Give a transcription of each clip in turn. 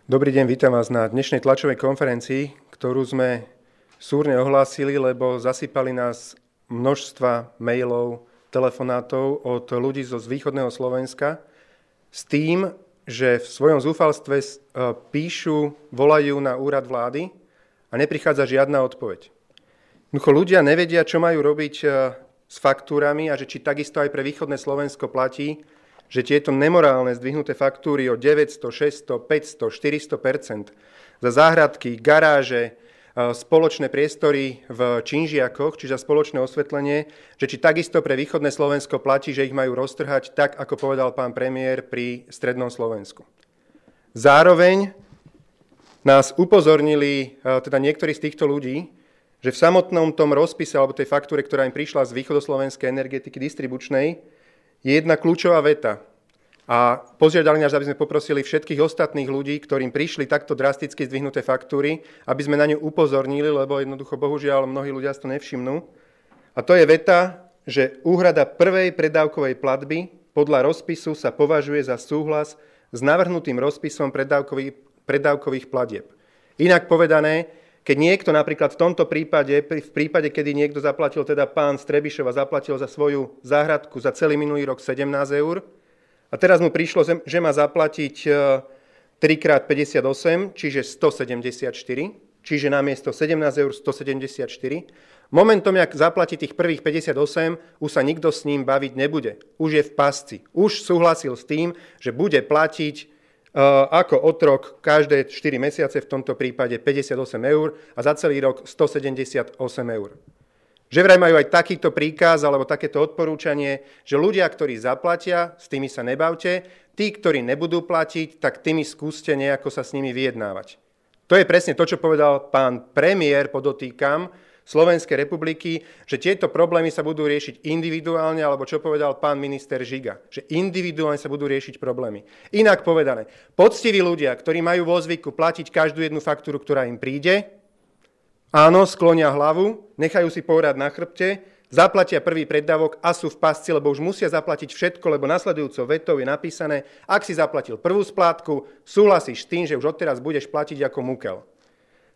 Dobrý deň, vítam vás na dnešnej tlačovej konferencii, ktorú sme súrne ohlásili, lebo zasypali nás množstva mailov, telefonátov od ľudí zo východného Slovenska s tým, že v svojom zúfalstve píšu, volajú na úrad vlády a neprichádza žiadna odpoveď. Jednoducho ľudia nevedia, čo majú robiť s faktúrami a že či takisto aj pre východné Slovensko platí, že tieto nemorálne zdvihnuté faktúry o 900, 600, 500, 400% za záhradky, garáže, spoločné priestory v činžiakoch, čiže za spoločné osvetlenie, že či takisto pre východné Slovensko platí, že ich majú roztrhať tak, ako povedal pán premiér pri strednom Slovensku. Zároveň nás upozornili teda niektorí z týchto ľudí, že v samotnom tom rozpise alebo tej faktúre, ktorá im prišla z východoslovenskej energetiky distribučnej, je jedna kľúčová veta. A požiadali nás, aby sme poprosili všetkých ostatných ľudí, ktorým prišli takto drasticky zdvihnuté faktúry, aby sme na ňu upozornili, lebo jednoducho, bohužiaľ, mnohí ľudia si to nevšimnú. A to je veta, že úhrada prvej predávkovej platby podľa rozpisu sa považuje za súhlas s navrhnutým rozpisom predávkových platieb. Inak povedané, keď niekto napríklad v tomto prípade, v prípade, kedy niekto zaplatil, teda pán Strebišov a zaplatil za svoju záhradku za celý minulý rok 17 eur a teraz mu prišlo, že má zaplatiť 3x58, čiže 174, čiže namiesto 17 eur 174. Momentom, jak zaplatí tých prvých 58, už sa nikto s ním baviť nebude. Už je v pasci. Už súhlasil s tým, že bude platiť ako otrok každé 4 mesiace, v tomto prípade 58 eur a za celý rok 178 eur. Že vraj majú aj takýto príkaz alebo takéto odporúčanie, že ľudia, ktorí zaplatia, s tými sa nebavte, tí, ktorí nebudú platiť, tak tými skúste nejako sa s nimi vyjednávať. To je presne to, čo povedal pán premiér, podotýkam, Slovenskej republiky, že tieto problémy sa budú riešiť individuálne, alebo čo povedal pán minister Žiga, že individuálne sa budú riešiť problémy. Inak povedané, poctiví ľudia, ktorí majú vo zvyku platiť každú jednu faktúru, ktorá im príde, áno, sklonia hlavu, nechajú si povedať na chrbte, zaplatia prvý preddavok a sú v pasci, lebo už musia zaplatiť všetko, lebo nasledujúcou vetou je napísané, ak si zaplatil prvú splátku, súhlasíš s tým, že už odteraz budeš platiť ako mukel.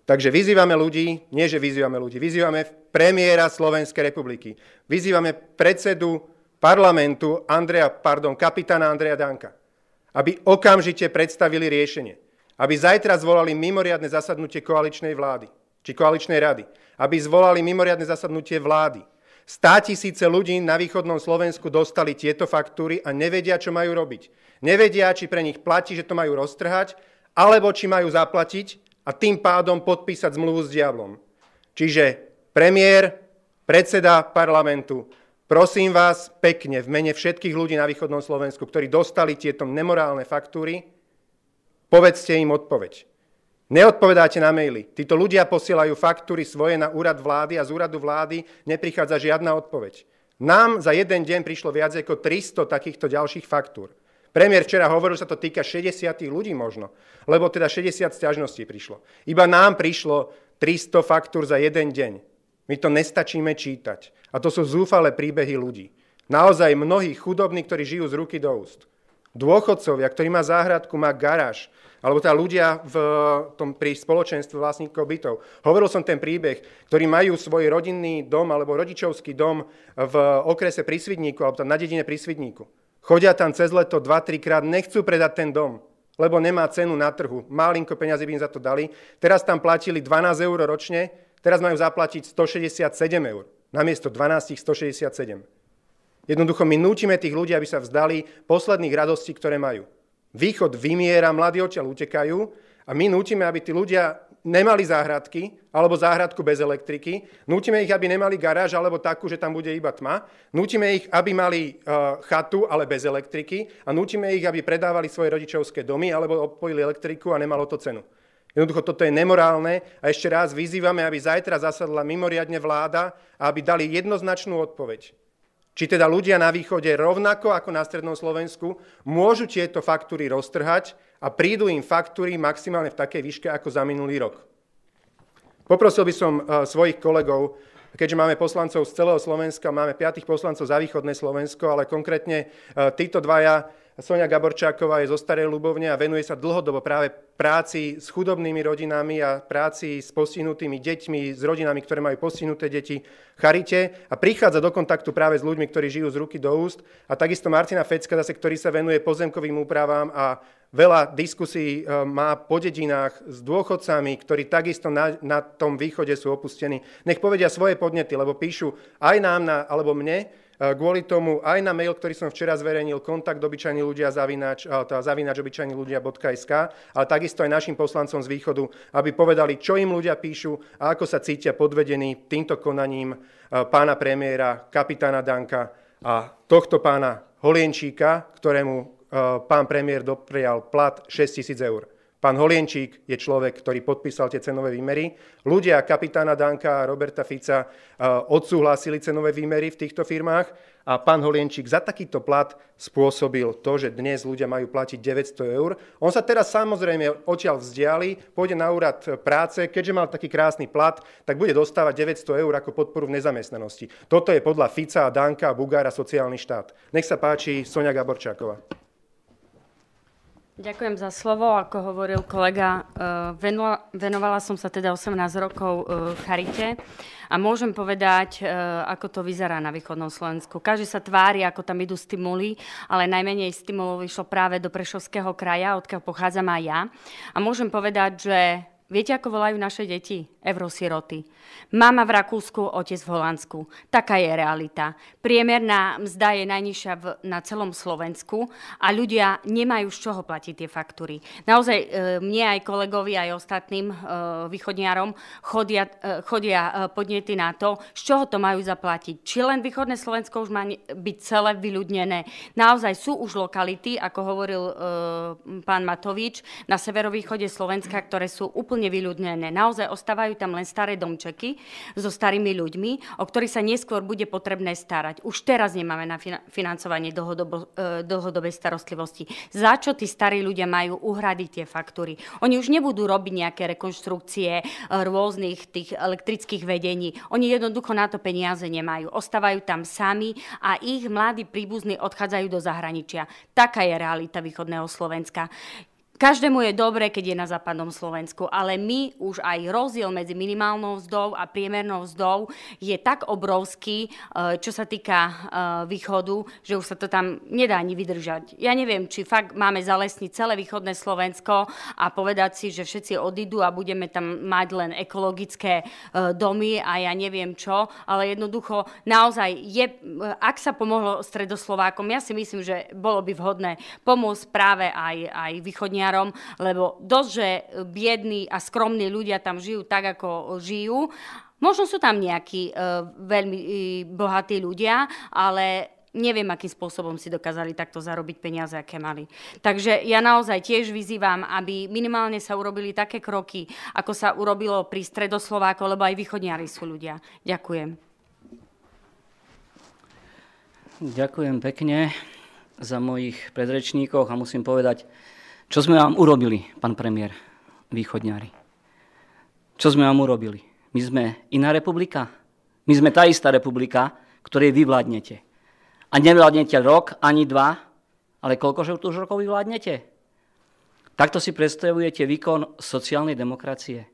Takže vyzývame ľudí, vyzývame premiéra Slovenskej republiky, vyzývame predsedu parlamentu kapitána Andreja Danka, aby okamžite predstavili riešenie, aby zajtra zvolali mimoriadne zasadnutie koaličnej vlády, či koaličnej rady, aby zvolali mimoriadne zasadnutie vlády. 100 000 ľudí na východnom Slovensku dostali tieto faktúry a nevedia, čo majú robiť. Nevedia, či pre nich platí, že to majú roztrhať, alebo či majú zaplatiť a tým pádom podpísať zmluvu s diablom. Čiže premiér, predseda parlamentu, prosím vás pekne v mene všetkých ľudí na východnom Slovensku, ktorí dostali tieto nemorálne faktúry, povedzte im odpoveď. Neodpovedáte na maily. Títo ľudia posielajú faktúry svoje na úrad vlády a z úradu vlády neprichádza žiadna odpoveď. Nám za jeden deň prišlo viac ako 300 takýchto ďalších faktúr. Premiér včera hovoril, že sa to týka 60 ľudí možno, lebo teda 60 sťažností prišlo. Iba nám prišlo 300 faktúr za jeden deň. My to nestačíme čítať. A to sú zúfalé príbehy ľudí. Naozaj mnohí chudobní, ktorí žijú z ruky do úst. Dôchodcovia, ktorí má záhradku, má garáž, alebo teda ľudia pri spoločenstve vlastníkov bytov. Hovoril som ten príbeh, ktorí majú svoj rodinný dom alebo rodičovský dom v okrese pri Svidníku, alebo tam na dedine pri Svidníku. Chodia tam cez leto 2-3 krát, nechcú predať ten dom, lebo nemá cenu na trhu. Málinko peňazí by im za to dali. Teraz tam platili 12 eur ročne, teraz majú zaplatiť 167 eur. Namiesto 12 167. Jednoducho my nútime tých ľudí, aby sa vzdali posledných radostí, ktoré majú. Východ vymiera, mladí odtiaľ utekajú a my nútime, aby tí ľudia nemali záhradky alebo záhradku bez elektriky. Nútime ich, aby nemali garáž alebo takú, že tam bude iba tma. Nútime ich, aby mali chatu, ale bez elektriky. A nútime ich, aby predávali svoje rodičovské domy alebo odpojili elektriku a nemalo to cenu. Jednoducho toto je nemorálne a ešte raz vyzývame, aby zajtra zasadla mimoriadne vláda a aby dali jednoznačnú odpoveď. Či teda ľudia na východe rovnako ako na strednom Slovensku môžu tieto faktúry roztrhať a prídu im faktúry maximálne v takej výške ako za minulý rok. Poprosil by som svojich kolegov, keďže máme poslancov z celého Slovenska, máme 5 poslancov za východné Slovensko, ale konkrétne títo dvaja Soňa Gaborčáková je zo Starej Ľubovne a venuje sa dlhodobo práve práci s chudobnými rodinami a práci s postihnutými deťmi, s rodinami, ktoré majú postihnuté deti, charite a prichádza do kontaktu práve s ľuďmi, ktorí žijú z ruky do úst. A takisto Martina Fecka, zase, ktorý sa venuje pozemkovým úpravám a veľa diskusí má po dedinách s dôchodcami, ktorí takisto na tom východe sú opustení. Nech povedia svoje podnety, lebo píšu aj nám, alebo mne, kvôli tomu aj na mail, ktorý som včera zverejnil, kontakt obyčajní ľudia zavináč obyčajniludia.sk, ale takisto aj našim poslancom z východu, aby povedali, čo im ľudia píšu a ako sa cítia podvedení týmto konaním pána premiéra, kapitána Danka a tohto pána Holienčíka, ktorému pán premiér doprial plat 6 000 eur. Pán Holienčík je človek, ktorý podpísal tie cenové výmery. Ľudia kapitána Danka a Roberta Fica odsúhlasili cenové výmery v týchto firmách a pán Holienčík za takýto plat spôsobil to, že dnes ľudia majú platiť 900 eur. On sa teraz samozrejme odtiaľ vzdiali, pôjde na úrad práce, keďže mal taký krásny plat, tak bude dostávať 900 eur ako podporu v nezamestnanosti. Toto je podľa Fica, Danka a Bugára sociálny štát. Nech sa páči, Soňa Gaborčáková. Ďakujem za slovo. Ako hovoril kolega, venovala som sa teda 18 rokov charite a môžem povedať, ako to vyzerá na východnom Slovensku. Každý sa tvári, ako tam idú stimuly, ale najmenej stimulov išlo práve do Prešovského kraja, odkiaľ pochádzam aj ja. A môžem povedať, že viete, ako volajú naše deti? Eurosiroty. Mama v Rakúsku, otec v Holandsku. Taká je realita. Priemerná mzda je najnižšia na celom Slovensku a ľudia nemajú z čoho platiť tie faktúry. Naozaj mne aj kolegovi, aj ostatným východniarom chodia podnety na to, z čoho to majú zaplatiť. Či len východné Slovensko už má byť celé vyľudnené. Naozaj sú už lokality, ako hovoril pán Matovič, na severovýchode Slovenska, ktoré sú úplne vyľudnené. Naozaj ostávajú tam len staré domčeky so starými ľuďmi, o ktorých sa neskôr bude potrebné starať. Už teraz nemáme na financovanie dlhodobej starostlivosti. Za čo tí starí ľudia majú uhradiť tie faktúry? Oni už nebudú robiť nejaké rekonštrukcie rôznych tých elektrických vedení. Oni jednoducho na to peniaze nemajú. Ostávajú tam sami a ich mladí príbuzní odchádzajú do zahraničia. Taká je realita východného Slovenska. Každému je dobre, keď je na západnom Slovensku, ale my už aj rozdiel medzi minimálnou mzdou a priemernou mzdou je tak obrovský, čo sa týka východu, že už sa to tam nedá ani vydržať. Ja neviem, či fakt máme zalesniť celé východné Slovensko a povedať si, že všetci odídu a budeme tam mať len ekologické domy a ja neviem čo, ale jednoducho naozaj ak sa pomohlo Stredoslovákom, ja si myslím, že bolo by vhodné pomôcť práve aj východniarom, lebo dosť, že biední a skromní ľudia tam žijú tak, ako žijú. Možno sú tam nejakí veľmi bohatí ľudia, ale neviem, akým spôsobom si dokázali takto zarobiť peniaze, aké mali. Takže ja naozaj tiež vyzývam, aby minimálne sa urobili také kroky, ako sa urobilo pri Stredoslovákoch, lebo aj východniari sú ľudia. Ďakujem. Ďakujem pekne za mojich predrečníkov a musím povedať, čo sme vám urobili, pán premiér, východňári? Čo sme vám urobili? My sme iná republika. My sme tá istá republika, ktorej vy vládnete. A nevládnete rok, ani dva, ale koľkože už rokov vy vládnete? Takto si predstavujete výkon sociálnej demokracie.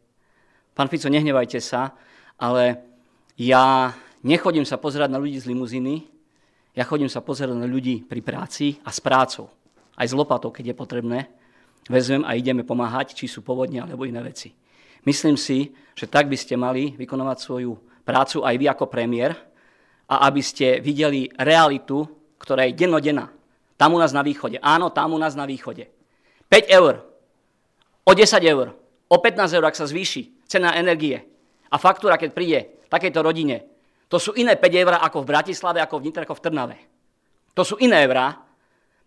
Pán Fico, nehnevajte sa, ale ja nechodím sa pozerať na ľudí z limuzíny, ja chodím sa pozerať na ľudí pri práci a s prácou. Aj s lopatou, keď je potrebné. Vezmem a ideme pomáhať, či sú povodne alebo iné veci. Myslím si, že tak by ste mali vykonávať svoju prácu aj vy ako premiér a aby ste videli realitu, ktorá je dennodenná. Tam u nás na východe. Áno, tam u nás na východe. 5 eur, o 10 eur, o 15 eur, ak sa zvýši cena energie a faktúra, keď príde takejto rodine, to sú iné 5 eur ako v Bratislave, ako v Nitre, ako v Trnave. To sú iné eurá,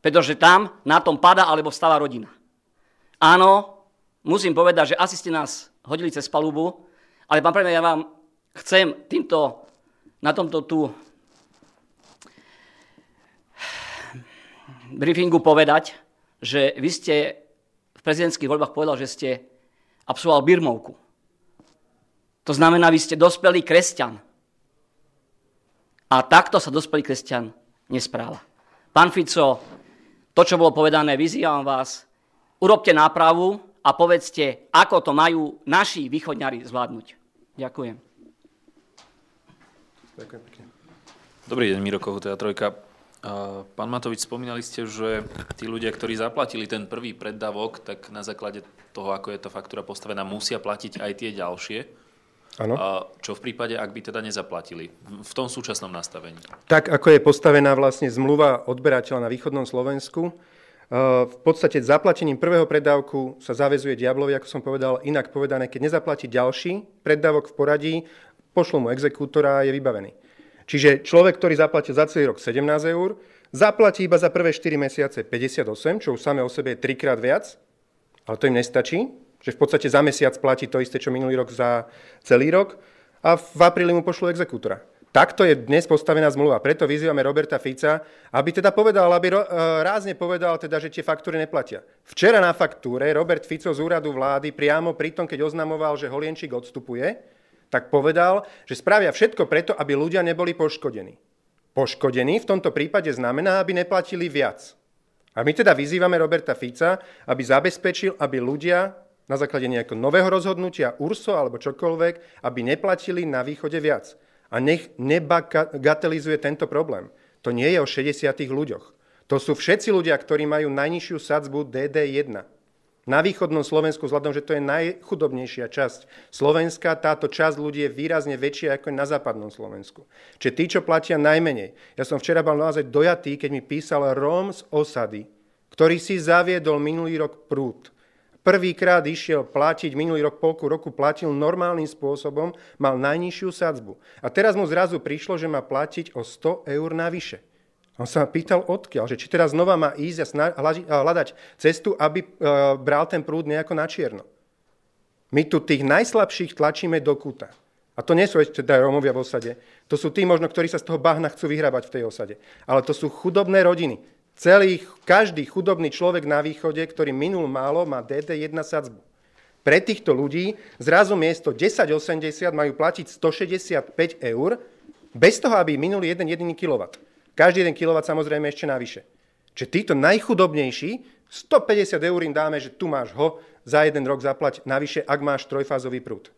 pretože tam na tom padá alebo vstáva rodina. Áno, musím povedať, že asi ste nás hodili cez palubu, ale pán premiér, ja vám chcem na tomto tu briefingu povedať, že vy ste v prezidentských voľbách povedal, že ste absolvoval birmovku. To znamená, vy ste dospelý kresťan. A takto sa dospelý kresťan nespráva. Pán Fico, To, čo bolo povedané, vyzývam vás, urobte nápravu a povedzte, ako to majú naši východňari zvládnuť. Ďakujem. Ďakujem pekne. Dobrý deň, Miro Kohúta, Trojka. Pán Matovič, spomínali ste, že tí ľudia, ktorí zaplatili ten prvý preddavok, tak na základe toho, ako je tá faktúra postavená, musia platiť aj tie ďalšie. Áno. Čo v prípade, ak by teda nezaplatili v tom súčasnom nastavení? Tak, ako je postavená vlastne zmluva odberateľa na východnom Slovensku, v podstate zaplatením prvého preddavku sa zaväzuje diablovi, ako som povedal, inak povedané, keď nezaplatí ďalší preddavok v poradí, pošlú mu exekútora a je vybavený. Čiže človek, ktorý zaplatil za celý rok 17 eur, zaplatí iba za prvé 4 mesiace 58, čo už samé o sebe je 3-krát viac, ale to im nestačí, že v podstate za mesiac platí to isté, čo minulý rok za celý rok a v apríli mu pošlú exekútora. Takto je dnes postavená zmluva. Preto vyzývame Roberta Fica, aby teda povedal, rázne povedal, teda, že tie faktúry neplatia. Včera na faktúre Robert Fico z úradu vlády priamo pri tom, keď oznamoval, že Holienčík odstupuje, tak povedal, že spravia všetko preto, aby ľudia neboli poškodení. Poškodení v tomto prípade znamená, aby neplatili viac. A my teda vyzývame Roberta Fica, aby zabezpečil, aby ľudia na základe nejakého nového rozhodnutia URSO alebo čokoľvek, aby neplatili na východe viac. A nech nebagatelizuje tento problém. To nie je o 60 ľuďoch. To sú všetci ľudia, ktorí majú najnižšiu sadzbu DD1. Na východnom Slovensku, vzhľadom, že to je najchudobnejšia časť Slovenska, táto časť ľudí je výrazne väčšia ako na západnom Slovensku. Čiže tí, čo platia najmenej. Ja som včera bol naozaj dojatý, keď mi písal Róm z osady, ktorý si zaviedol minulý rok prúd. Prvýkrát išiel platiť, minulý rok, polku roku platil normálnym spôsobom, mal najnižšiu sadzbu. A teraz mu zrazu prišlo, že má platiť o 100 eur navyše. On sa ma pýtal odkiaľ, že či teraz znova má ísť a hľadať cestu, aby bral ten prúd nejako na čierno. My tu tých najslabších tlačíme do kúta. A to nie sú ešte Rómovia v osade. To sú tí možno, ktorí sa z toho bahna chcú vyhrábať v tej osade. Ale to sú chudobné rodiny. Každý chudobný človek na východe, ktorý minul málo, má DD1 sadzbu. Pre týchto ľudí zrazu miesto 10,80 majú platiť 165 eur, bez toho, aby minuli jeden jediný kilowatt. Každý jeden kilowatt samozrejme ešte navyše. Čiže títo najchudobnejší, 150 eur im dáme, že tu máš ho, za jeden rok zaplať navyše, ak máš trojfázový prúd.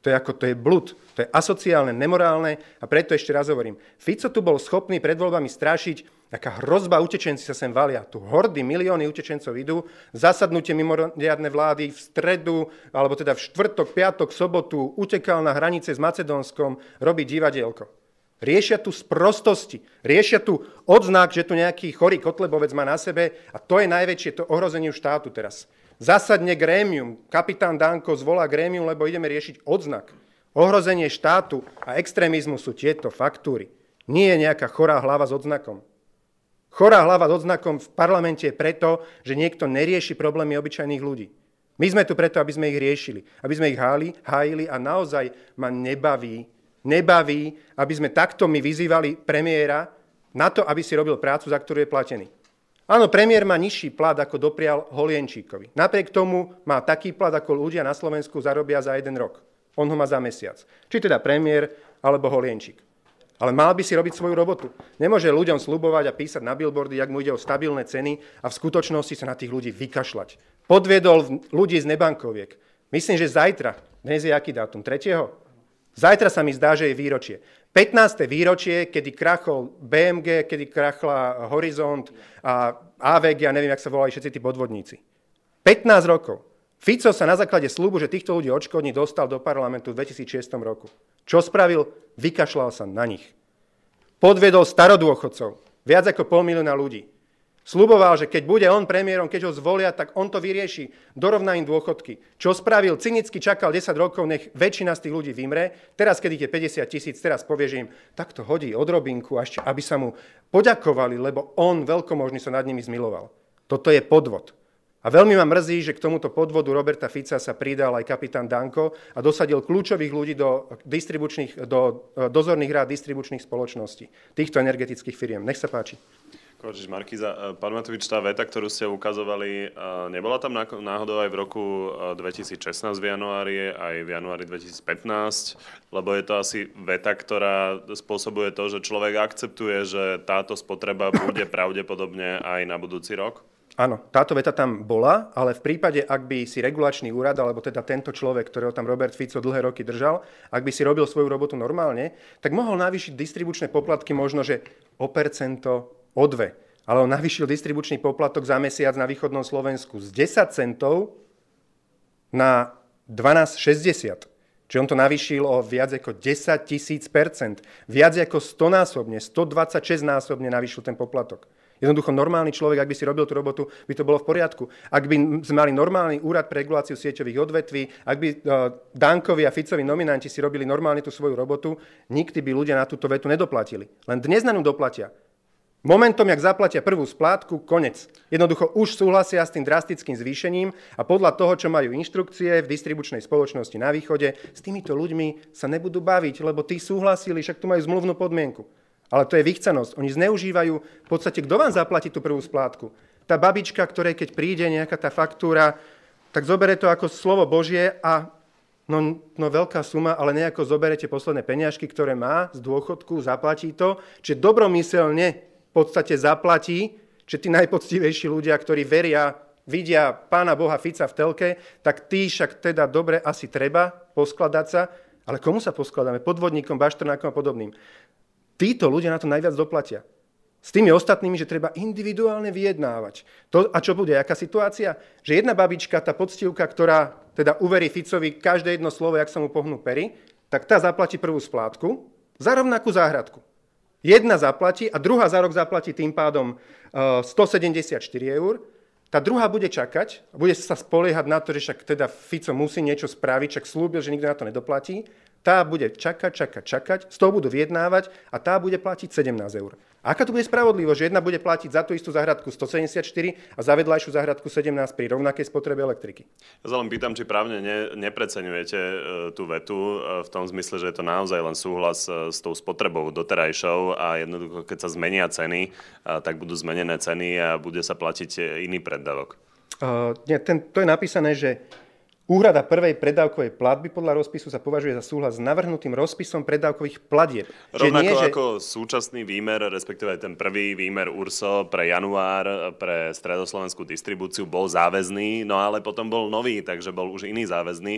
To je blud, to je asociálne, nemorálne a preto ešte raz hovorím. Fico tu bol schopný pred voľbami strašiť, taká hrozba, utečenci sa sem valia. Tu hordy, milióny utečencov idú, zasadnutie mimoriadne vlády v stredu, alebo teda v štvrtok, piatok, sobotu, utekal na hranice s Macedónskom, robí divadielko. Riešia tu sprostosti, riešia tu odznak, že tu nejaký chorý kotlebovec má na sebe a to je najväčšie to ohrozenie štátu teraz. Zasadne grémium, kapitán Danko zvolá grémium, lebo ideme riešiť odznak. Ohrozenie štátu a extrémizmu sú tieto faktúry. Nie je nejaká chorá hlava s odznakom. Chorá hlava s odznakom v parlamente je preto, že niekto nerieši problémy obyčajných ľudí. My sme tu preto, aby sme ich riešili, aby sme ich hájili a naozaj ma nebaví, aby sme takto my vyzývali premiéra na to, aby si robil prácu, za ktorú je platený. Áno, premiér má nižší plat, ako doprial Holienčíkovi. Napriek tomu má taký plat, ako ľudia na Slovensku zarobia za jeden rok. On ho má za mesiac. Či teda premiér, alebo Holienčík. Ale mal by si robiť svoju robotu. Nemôže ľuďom sľubovať a písať na billboardy, jak mu ide o stabilné ceny a v skutočnosti sa na tých ľudí vykašľať. Podviedol ľudí z nebankoviek. Myslím, že zajtra, dnes je aký dátum? 3. Zajtra sa mi zdá, že je výročie. 15. výročie, kedy krachol BMG, kedy krachla Horizont a AVG, ja neviem, jak sa volali všetci tí podvodníci. 15 rokov. Fico sa na základe sľubu, že týchto ľudí odškodní, dostal do parlamentu v 2006 roku. Čo spravil? Vykašľal sa na nich. Podviedol starodôchodcov. Viac ako 500 000 ľudí. Sľuboval, že keď bude on premiérom, keď ho zvolia, tak on to vyrieši, dorovná im dôchodky. Čo spravil? Cynicky čakal 10 rokov, nech väčšina z tých ľudí vymre. Teraz, keď ich je 50 000, teraz povie, že im takto hodí odrobinku, aby sa mu poďakovali, lebo on veľkomožný sa nad nimi zmiloval. Toto je podvod. A veľmi ma mrzí, že k tomuto podvodu Roberta Fica sa pridal aj kapitán Danko a dosadil kľúčových ľudí do dozorných rád distribučných spoločností, týchto energetických firiem. Nech sa páči. Kovačič Markíza, pán Matovič, tá veta, ktorú ste ukazovali, nebola tam náhodou aj v roku 2016 v januári, aj v januári 2015? Lebo je to asi veta, ktorá spôsobuje to, že človek akceptuje, že táto spotreba bude pravdepodobne aj na budúci rok? Áno, táto veta tam bola, ale v prípade, ak by si regulačný úrad, alebo teda tento človek, ktorého tam Robert Fico dlhé roky držal, ak by si robil svoju robotu normálne, tak mohol navýšiť distribučné poplatky možno, že o percento, o 2. Ale on navýšil distribučný poplatok za mesiac na východnom Slovensku z 10 centov na 12,60. Čiže on to navýšil o viac ako 10 000%. Viac ako 100-násobne, 126-násobne navýšil ten poplatok. Jednoducho normálny človek, ak by si robil tú robotu, by to bolo v poriadku. Ak by sme mali normálny úrad pre reguláciu sieťových odvetví, ak by Dankovi a Ficovi nominanti si robili normálne tú svoju robotu, nikdy by ľudia na túto vetu nedoplatili. Len dnes na ňu doplatia. Momentom, jak zaplatia prvú splátku, konec. Jednoducho už súhlasia s tým drastickým zvýšením a podľa toho, čo majú inštrukcie v distribučnej spoločnosti na východe, s týmito ľuďmi sa nebudú baviť, lebo tí súhlasili, však tu majú zmluvnú podmienku. Ale to je vychcenosť. Oni zneužívajú v podstate, kto vám zaplatí tú prvú splátku. Tá babička, ktorej keď príde nejaká tá faktúra, tak zobere to ako slovo Božie a no veľká suma, ale nejako zoberete posledné peniažky, ktoré má z dôchodku, zaplatí to. Čiže dobromyselne v podstate zaplatí, že tí najpoctivejší ľudia, ktorí veria, vidia Pána Boha Fica v telke, tak tí však teda dobre asi treba poskladať sa. Ale komu sa poskladáme? Podvodníkom, bašternákom a podobným. Títo ľudia na to najviac doplatia. S tými ostatnými, že treba individuálne vyjednávať. A čo bude? Aká situácia? Že jedna babička, tá poctivka, ktorá teda uverí Ficovi každé jedno slovo, jak sa mu pohnú pery, tak tá zaplatí prvú splátku za rovnakú záhradku. Jedna zaplatí a druhá za rok zaplatí tým pádom 174 eur. Tá druhá bude čakať, bude sa spoliehať na to, že však teda Fico musí niečo spraviť, však slúbil, že nikto na to nedoplatí. Tá bude čakať, z toho budú vyjednávať a tá bude platiť 17 eur. A aká to bude spravodlivosť, že jedna bude platiť za tú istú záhradku 174 a za vedľajšiu záhradku 17 pri rovnakej spotrebe elektriky? Ja sa len pýtam, či právne nepreceňujete tú vetu v tom zmysle, že je to naozaj len súhlas s tou spotrebou doterajšou a jednoducho, keď sa zmenia ceny, tak budú zmenené ceny a bude sa platiť iný preddavok. To je napísané, že úhrada prvej preddavkovej platby podľa rozpisu sa považuje za súhlas s navrhnutým rozpisom preddavkových platieb. Rovnako ako súčasný výmer, respektíve aj ten prvý výmer URSO pre január, pre stredoslovenskú distribúciu bol záväzný, no ale potom bol nový, takže bol už iný záväzný.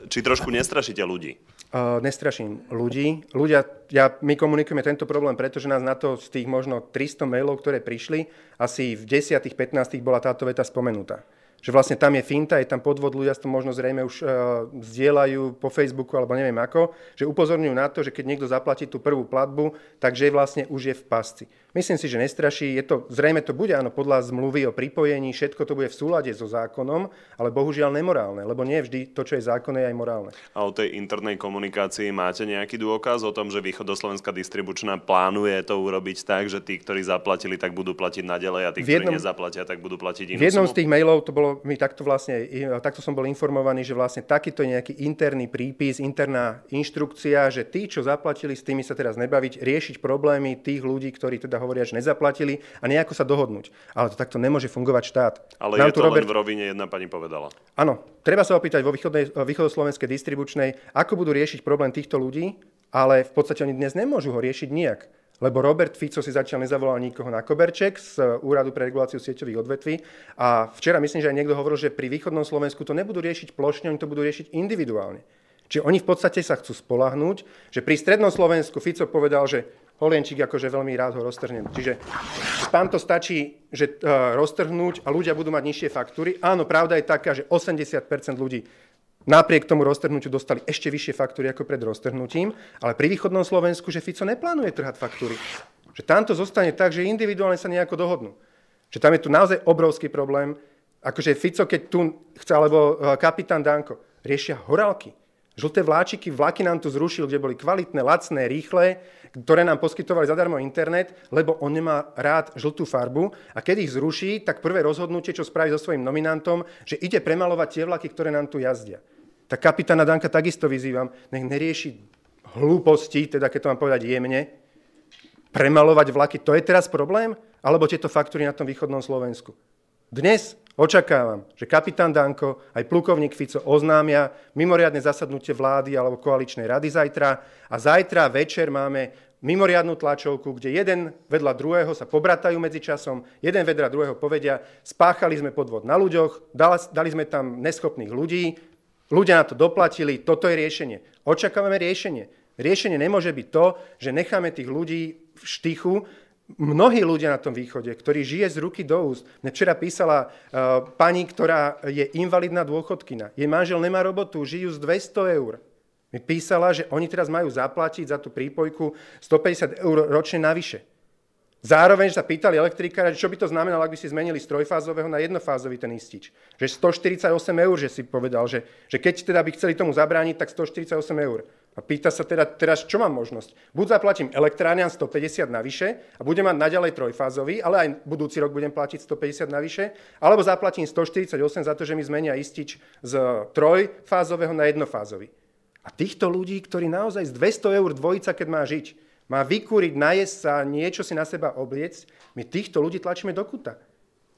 Či trošku nestrašíte ľudí? Nestraším ľudí. My komunikujeme tento problém, pretože nás na to z tých možno 300 mailov, ktoré prišli, asi v 10-15 bola táto veta spomenutá. Že vlastne tam je finta, je tam podvod, ľudia to možno zrejme už zdieľajú po Facebooku alebo neviem ako, že upozorňujú na to, že keď niekto zaplatí tú prvú platbu, takže vlastne už je v pasci. Myslím si, že nestraší, zrejme to bude áno, podľa zmluvy o pripojení, všetko to bude v súlade so zákonom, ale bohužiaľ nemorálne, lebo nie vždy to, čo je zákonné, je aj morálne. A o tej internej komunikácii máte nejaký dôkaz o tom, že Východoslovenská distribučná plánuje to urobiť tak, že tí, ktorí zaplatili, tak budú platiť naďalej a tí, ktorí nezaplatia, tak budú platiť inú sumu? V jednom z tých mailov to bolo takto som bol informovaný, že vlastne takýto nejaký interný prípis, interná inštrukcia, že tí, čo zaplatili, s tými sa teraz nebaviť, riešiť problémy tých ľudí, ktorí teda hovoria, že nezaplatili a nejako sa dohodnúť. Ale to takto nemôže fungovať štát. Ale je to len v rovine, jedna pani povedala. Áno, treba sa opýtať vo východoslovenskej distribučnej, ako budú riešiť problém týchto ľudí, ale v podstate oni dnes nemôžu ho riešiť nijak. Lebo Robert Fico si zatiaľ nezavolal nikoho na koberček z Úradu pre reguláciu sieťových odvetví. A včera myslím, že aj niekto hovoril, že pri východnom Slovensku to nebudú riešiť plošne, oni to budú riešiť individuálne. Čiže oni v podstate sa chcú spoľahnúť, že pri strednom Slovensku Fico povedal, že Holienčík akože veľmi rád ho roztrhnem. Čiže tam to stačí, že roztrhnúť a ľudia budú mať nižšie faktúry. Áno, pravda je taká, že 80% ľudí napriek tomu roztrhnutiu dostali ešte vyššie faktúry ako pred roztrhnutím, ale pri východnom Slovensku, že Fico neplánuje trhať faktúry. Že tam to zostane tak, že individuálne sa nejako dohodnú. Že tam je tu naozaj obrovský problém. Akože Fico, keď tu chce, alebo kapitán Danko, riešia horálky. Žlté vláčiky, vlaky nám tu zrušil, kde boli kvalitné, lacné, rýchle, ktoré nám poskytovali zadarmo internet, lebo on nemá rád žltú farbu a keď ich zruší, tak prvé rozhodnutie, čo spraví so svojím nominantom, že ide premalovať tie vlaky, ktoré nám tu jazdia. Tak kapitána Danka takisto vyzývam, nech nerieši hlúposti, teda keď to mám povedať jemne, premalovať vlaky, to je teraz problém? alebo tieto faktúry na tom východnom Slovensku. Dnes očakávam, že kapitán Danko aj plukovník Fico oznámia mimoriadne zasadnutie vlády alebo koaličnej rady zajtra a zajtra večer máme mimoriadnu tlačovku, kde jeden vedľa druhého sa pobratajú medzičasom, jeden vedľa druhého povedia, spáchali sme podvod na ľuďoch, dali sme tam neschopných ľudí, ľudia na to doplatili, toto je riešenie. Očakávame riešenie. Riešenie nemôže byť to, že necháme tých ľudí v štychu. Mnohí ľudia na tom východe, ktorí žije z ruky do úst. Mne včera písala pani, ktorá je invalidná dôchodkyňa. Jej manžel nemá robotu, žijú z 200 eur. Mi písala, že oni teraz majú zaplatiť za tú prípojku 150 eur ročne navyše. Zároveň sa pýtali elektrikára, čo by to znamenalo, ak by si zmenili z trojfázového na jednofázový ten istič. Že 148 eur, že si povedal, že keď teda by chceli tomu zabrániť, tak 148 eur. A pýta sa teda teraz, čo mám možnosť. Buď zaplatím elektrárňam 150 navyše a budem mať naďalej trojfázový, ale aj budúci rok budem platiť 150 navyše, alebo zaplatím 148 za to, že mi zmenia istič z trojfázového na jednofázový. A týchto ľudí, ktorí naozaj z 200 eur dvojica, keď má žiť, má vykúriť, najesť sa, niečo si na seba obliecť, my týchto ľudí tlačíme do kuta.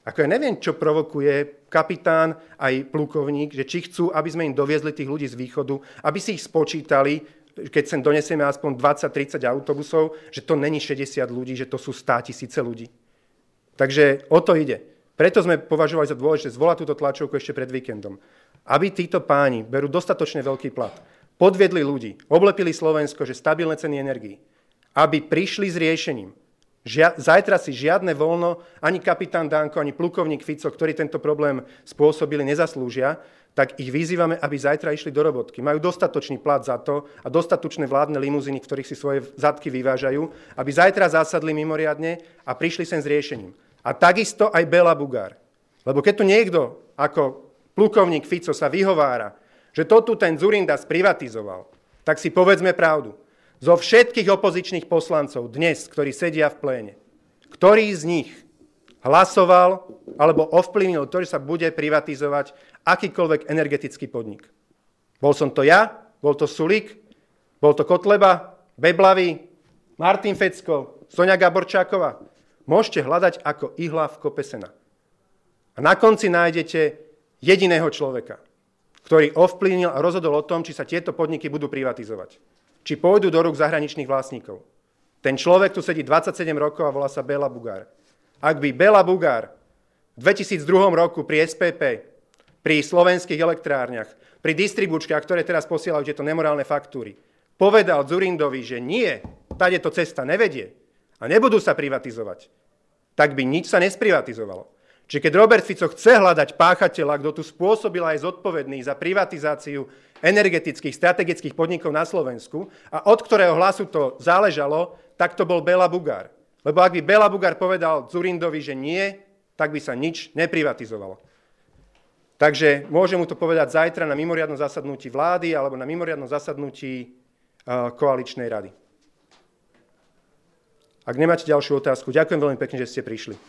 Ako ja neviem, čo provokuje kapitán aj plukovník, že či chcú, aby sme im doviezli tých ľudí z východu, aby si ich spočítali, keď sem donesieme aspoň 20-30 autobusov, že to není 60 ľudí, že to sú 100 000 ľudí. Takže o to ide. Preto sme považovali za dôležité zvolať túto tlačovku ešte pred víkendom. Aby títo páni berú dostatočne veľký plat, podviedli ľudí, oblepili Slovensko, že stabilné ceny energií, aby prišli s riešením. Zajtra si žiadne voľno, ani kapitán Danko, ani plukovník Fico, ktorí tento problém spôsobili, nezaslúžia, tak ich vyzývame, aby zajtra išli do robotky. Majú dostatočný plat za to a dostatočné vládne limuzíny, v ktorých si svoje zadky vyvážajú, aby zajtra zásadli mimoriadne a prišli sem s riešením. A takisto aj Béla Bugár. Lebo keď tu niekto ako plukovník Fico sa vyhovára, že to tu ten Dzurinda sprivatizoval, tak si povedzme pravdu. Zo všetkých opozičných poslancov dnes, ktorí sedia v pléne, ktorý z nich hlasoval alebo ovplyvnil to, že sa bude privatizovať akýkoľvek energetický podnik? Bol som to ja? Bol to Sulík? Bol to Kotleba? Beblavý? Martin Fecko? Soňa Gaborčáková? Môžete hľadať ako ihla v kope sena. A na konci nájdete jediného človeka, ktorý ovplyvnil a rozhodol o tom, či sa tieto podniky budú privatizovať. Či pôjdu do rúk zahraničných vlastníkov. Ten človek tu sedí 27 rokov a volá sa Béla Bugár. Ak by Béla Bugár v 2002 roku pri SPP, pri slovenských elektrárniach, pri distribučkách, ktoré teraz posielajú tieto nemorálne faktúry, povedal Dzurindovi, že nie, táto cesta nevedie a nebudú sa privatizovať, tak by nič sa nesprivatizovalo. Čiže keď Robert Fico chce hľadať páchateľa, kto tu spôsobil aj zodpovedný za privatizáciu energetických, strategických podnikov na Slovensku a od ktorého hlasu to záležalo, tak to bol Béla Bugár. Lebo ak by Béla Bugár povedal Dzurindovi, že nie, tak by sa nič neprivatizovalo. Takže môžem mu to povedať zajtra na mimoriadnom zasadnutí vlády alebo na mimoriadnom zasadnutí koaličnej rady. Ak nemáte ďalšiu otázku, ďakujem veľmi pekne, že ste prišli.